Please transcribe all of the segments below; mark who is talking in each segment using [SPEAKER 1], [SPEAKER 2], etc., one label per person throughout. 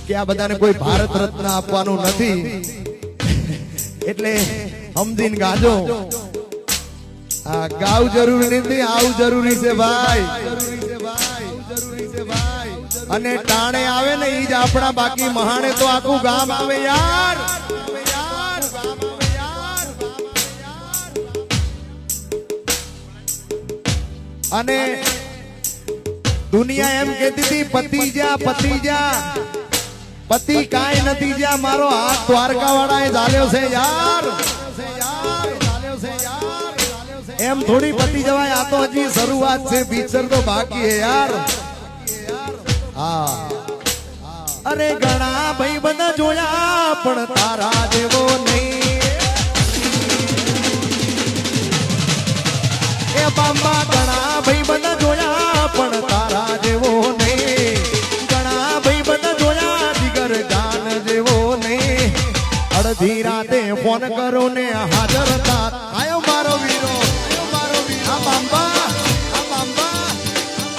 [SPEAKER 1] કે આ બધાને કોઈ ભારત રત્ન આપવાનું નથી એટલે સમજીને ગાજો આ ગાવ જરૂરી નથી આવું જરૂરી છે ભાઈ અને ટાણે આવે ને ઈ જ આપણા બાકી મહાણે તો આખું ગામ આવે યાર અને દુનિયા એમ કહેતી હતી પતિ જા પતિ કાંઈ નથી જ્યાં મારો હાથ દ્વારકા વાળાએ ઝાલ્યો છે યાર એમ થોડી પતિ જવાય આ તો હજી શરૂઆત છે પિક્ચર તો બાકી હે યાર હા અરે ઘણા ભાઈ બંધ જોયા પણ તારા જેવો નહીં એ બાબા ઘણા ભાઈ બંધ જોયા પણ તારા જેવો નહીં ઘણા ભાઈ બંધ જોયા જીગર જાન જેવો નહીં અડધી રાતે ફોન કરો ને હાજર થા આયો મારો વીરો આ બાબા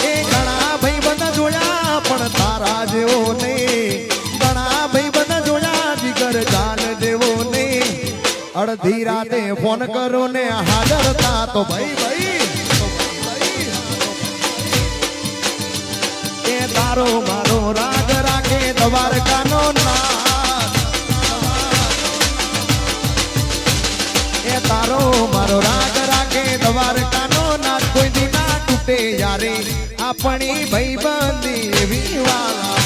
[SPEAKER 1] એ ઘણા ભાઈ બંધ જોયા પણ તારા જેવો નહીં ઘણા ભાઈ બંધ જોયા જીગર જાન જેવો નહીં અડધી રાતે ફોન કરો ને હાજર થા તો ભાઈ એ તારો મારો રાગ રાખે દ્વારકાનો નાથ એ તારો મારો રાગ રાખે દ્વારકાનો નાથ કોઈ દી ના તૂટે યારે આપણી ભાઈબંધી એવી વાલા